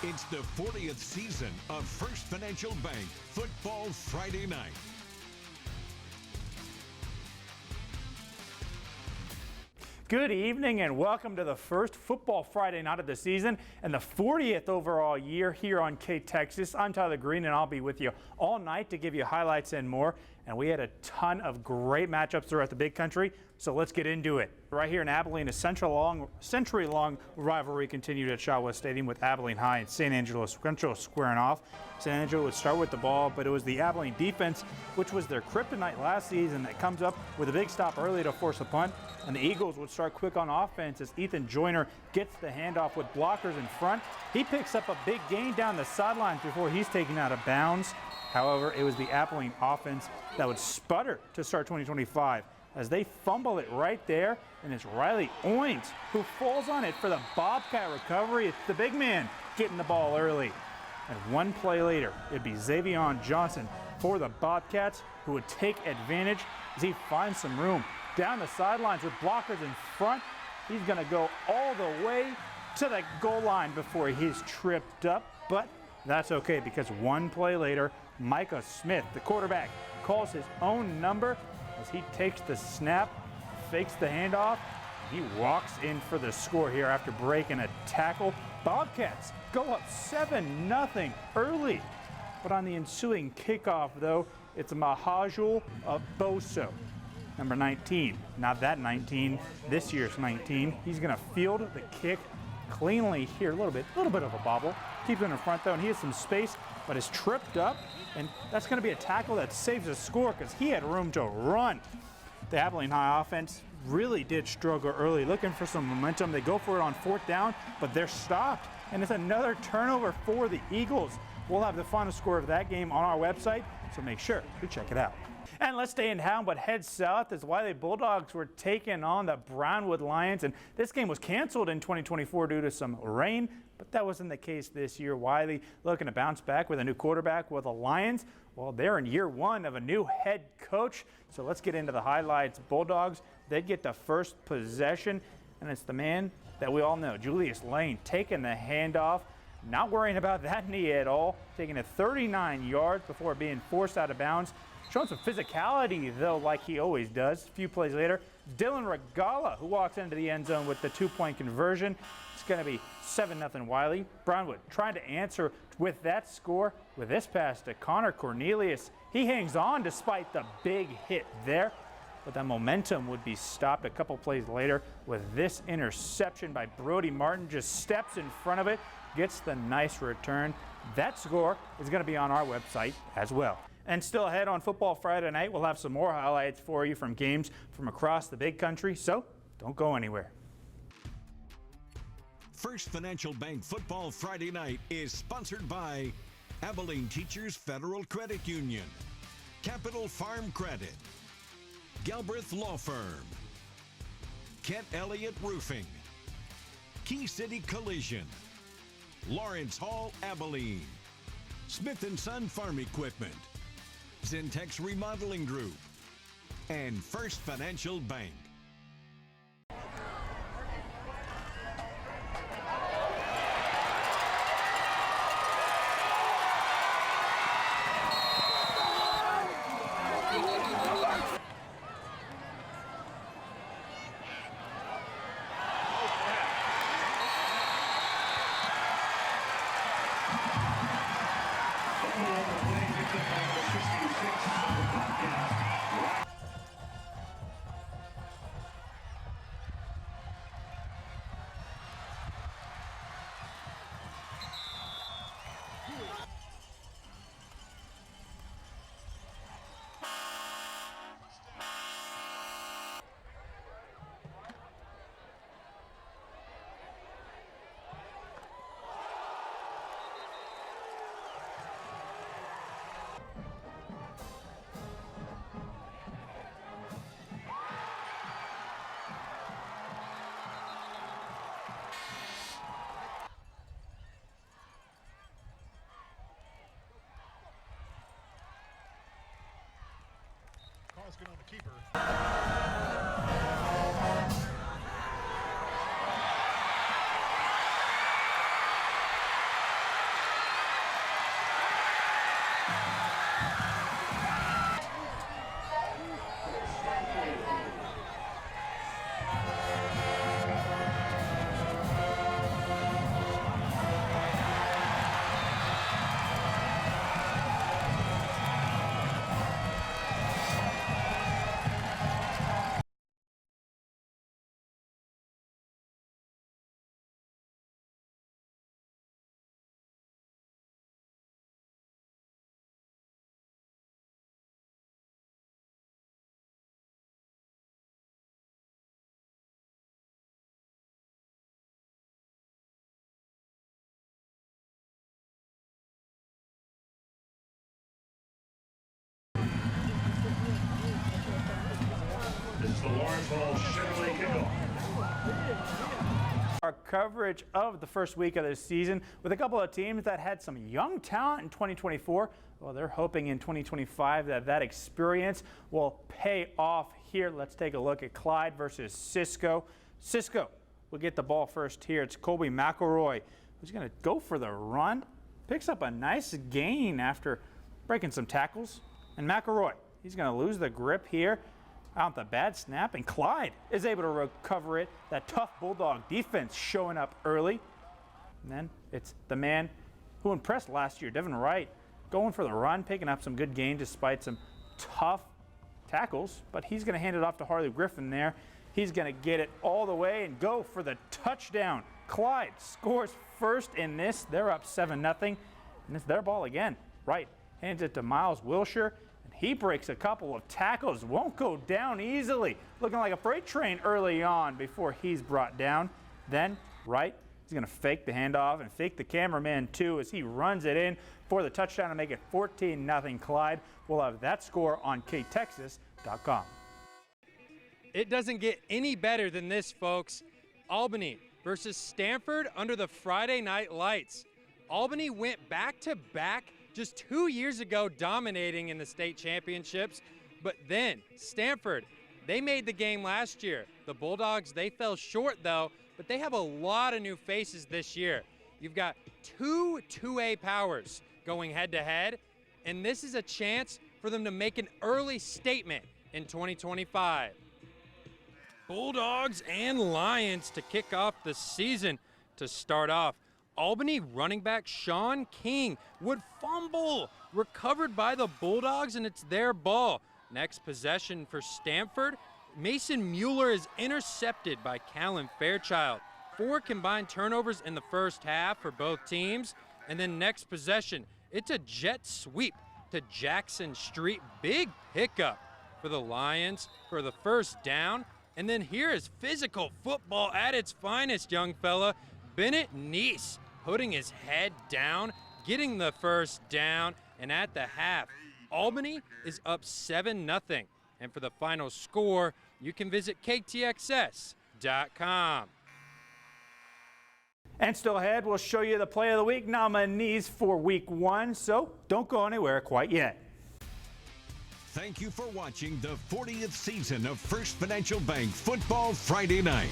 It's the 40th season of First Financial Bank Football Friday Night. Good evening and welcome to the first Football Friday night of the season and the 40th overall year here on KTXS. I'm Tyler Green and I'll be with you all night to give you highlights and more. And we had a ton of great matchups throughout the big country, so let's get into it. Right here in Abilene, a century-long rivalry continued at Shaw West Stadium with Abilene High and San Angelo Central squaring off. San Angelo would start with the ball, but it was the Abilene defense, which was their kryptonite last season, that comes up with a big stop early to force a punt. And the Eagles would start quick on offense as Ethan Joyner gets the handoff with blockers in front. He picks up a big gain down the sidelines before he's taken out of bounds. However, it was the Abilene offense that would sputter to start 2025 as they fumble it right there, and it's Riley Owens who falls on it for the Bobcat recovery. It's the big man getting the ball early. And one play later, it'd be Xavion Johnson for the Bobcats who would take advantage as he finds some room down the sidelines with blockers in front. He's going to go all the way to the goal line before he's tripped up, but that's okay because one play later, Micah Smith, the quarterback, calls his own number as he takes the snap, fakes the handoff, and he walks in for the score here after breaking a tackle. Bobcats go up 7-0 early, but on the ensuing kickoff, though, it's Mahajul Boso, number 19. Not that 19, this year's 19. He's going to field the kick cleanly here. A little bit of a bobble. Keeps it in front, though, and he has some space, but is tripped up, and that's going to be a tackle that saves a score because he had room to run. The Abilene High offense really did struggle early, looking for some momentum. They go for it on fourth down, but they're stopped, and it's another turnover for the Eagles. We'll have the final score of that game on our website, so make sure to check it out. And let's stay in town, but head south as Wiley Bulldogs were taking on the Brownwood Lions. And this game was canceled in 2024 due to some rain, but that wasn't the case this year. Wiley looking to bounce back with a new quarterback. Well, the Lions, well, they're in year one of a new head coach. So let's get into the highlights. Bulldogs, they get the first possession, and it's the man that we all know, Julius Lane, taking the handoff. Not worrying about that knee at all, taking it 39 yards before being forced out of bounds. Showing some physicality, though, like he always does. A few plays later, Dylan Regala, who walks into the end zone with the two-point conversion. It's going to be 7-0 Wiley. Brownwood trying to answer with that score with this pass to Connor Cornelius. He hangs on despite the big hit there, but that momentum would be stopped a couple plays later with this interception by Brody Martin. Just steps in front of it, gets the nice return. That score is going to be on our website as well. And still ahead on Football Friday night, we'll have some more highlights for you from games from across the big country, so don't go anywhere. First Financial Bank Football Friday Night is sponsored by Abilene Teachers Federal Credit Union, Capital Farm Credit, Galbraith Law Firm, Kent Elliott Roofing, Key City Collision, Lawrence Hall Abilene, Smith & Son Farm Equipment, Zentex Remodeling Group, and First Financial Bank. Good on the keeper. Our coverage of the first week of the season with a couple of teams that had some young talent in 2024. Well, they're hoping in 2025 that experience will pay off here. Let's take a look at Clyde versus Cisco. Cisco will get the ball first here. It's Colby McElroy who's going to go for the run. Picks up a nice gain after breaking some tackles. And McElroy, he's going to lose the grip here. Out the bad snap, and Clyde is able to recover it. That tough Bulldog defense showing up early. And then it's the man who impressed last year, Devin Wright, going for the run, picking up some good gain despite some tough tackles. But he's going to hand it off to Harley Griffin there. He's going to get it all the way and go for the touchdown. Clyde scores first in this. They're up 7-0, and it's their ball again. Wright hands it to Miles Wilshire. He breaks a couple of tackles, won't go down easily. Looking like a freight train early on before he's brought down. Then Wright, he's going to fake the handoff and fake the cameraman too as he runs it in for the touchdown to make it 14-0 Clyde. We'll have that score on KTexas.com. It doesn't get any better than this, folks. Albany versus Stanford under the Friday night lights. Albany went back-to-back just 2 years ago, dominating in the state championships. But then Stanford, they made the game last year. The Bulldogs, they fell short though, but they have a lot of new faces this year. You've got two 2A powers going head to head, and this is a chance for them to make an early statement in 2025. Bulldogs and Lions to kick off the season. To start off, Albany running back Sean King would fumble, recovered by the Bulldogs, and it's their ball. Next possession for Stanford, Mason Mueller is intercepted by Callan Fairchild. 4 combined turnovers in the first half for both teams. And then next possession, it's a jet sweep to Jackson Street. Big pickup for the Lions for the first down. And then here is physical football at its finest, young fella. Bennett Neese putting his head down, getting the first down, and at the half, Albany is up 7-0. And for the final score, you can visit KTXS.com. And still ahead, we'll show you the Play of the Week nominees for Week 1, so don't go anywhere quite yet. Thank you for watching the 40th season of First Financial Bank Football Friday Night.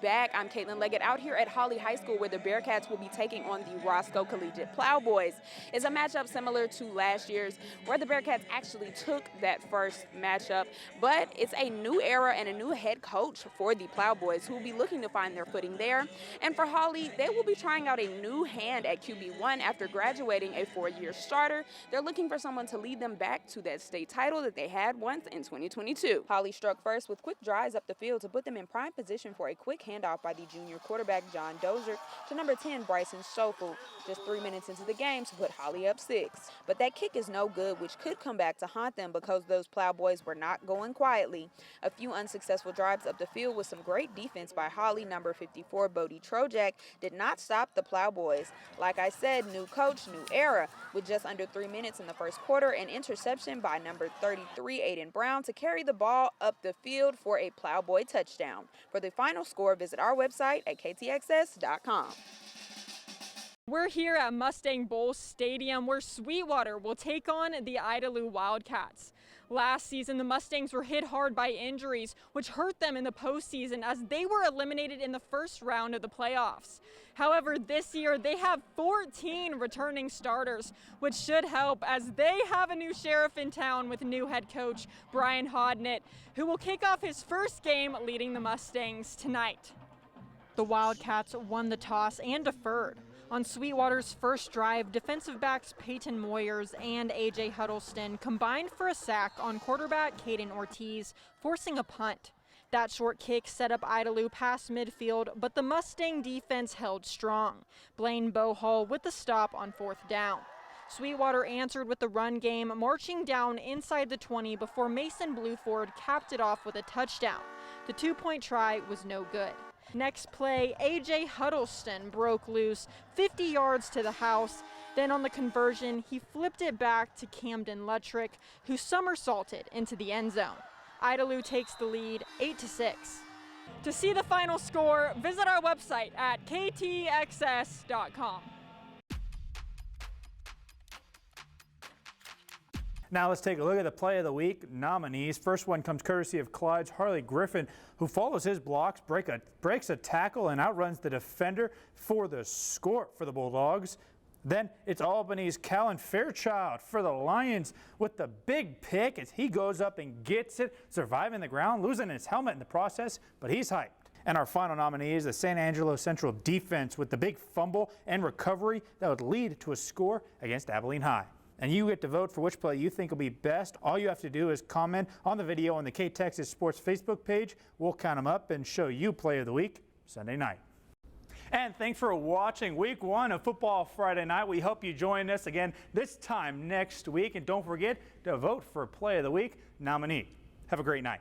Back. I'm Caitlin Leggett out here at Holly High School where the Bearcats will be taking on the Roscoe Collegiate Plowboys. It's a matchup similar to last year's where the Bearcats actually took that first matchup, but it's a new era and a new head coach for the Plowboys who will be looking to find their footing there. And for Holly, they will be trying out a new hand at QB1 after graduating a 4-year starter. They're looking for someone to lead them back to that state title that they had once in 2022. Holly struck first with quick drives up the field to put them in prime position for a quick handoff by the junior quarterback John Dozier to number 10 Bryson Stoffel just 3 minutes into the game to put Holly up 6. But that kick is no good, which could come back to haunt them because those Plowboys were not going quietly. A few unsuccessful drives up the field with some great defense by Holly. Number 54 Bodie Trojak did not stop the Plowboys. Like I said, new coach, new era. With just under 3 minutes in the first quarter, an interception by number 33 Aiden Brown to carry the ball up the field for a Plowboy touchdown. For the final score, visit our website at ktxs.com. We're here at Mustang Bowl Stadium where Sweetwater will take on the Idalou Wildcats. Last season, the Mustangs were hit hard by injuries, which hurt them in the postseason as they were eliminated in the first round of the playoffs. However, this year they have 14 returning starters, which should help as they have a new sheriff in town with new head coach Brian Hodnett, who will kick off his first game leading the Mustangs tonight. The Wildcats won the toss and deferred. On Sweetwater's first drive, defensive backs Peyton Moyers and A.J. Huddleston combined for a sack on quarterback Caden Ortiz, forcing a punt. That short kick set up Idalou past midfield, but the Mustang defense held strong. Blaine Bohall with the stop on 4th down. Sweetwater answered with the run game, marching down inside the 20 before Mason Blueford capped it off with a touchdown. The 2-point try was no good. Next play, A.J. Huddleston broke loose 50 yards to the house. Then on the conversion, he flipped it back to Camden Luttrick, who somersaulted into the end zone. Idalou takes the lead 8-6. To see the final score, visit our website at ktxs.com. Now let's take a look at the Play of the Week nominees. First one comes courtesy of Clyde's Harley Griffin, who follows his blocks, breaks a tackle, and outruns the defender for the score for the Bulldogs. Then it's Albany's Callan Fairchild for the Lions with the big pick as he goes up and gets it, surviving the ground, losing his helmet in the process, but he's hyped. And our final nominee is the San Angelo Central defense with the big fumble and recovery that would lead to a score against Abilene High. And you get to vote for which play you think will be best. All you have to do is comment on the video on the KTXS Sports Facebook page. We'll count them up and show you Play of the Week Sunday night. And thanks for watching Week 1 of Football Friday Night. We hope you join us again this time next week. And don't forget to vote for Play of the Week nominee. Have a great night.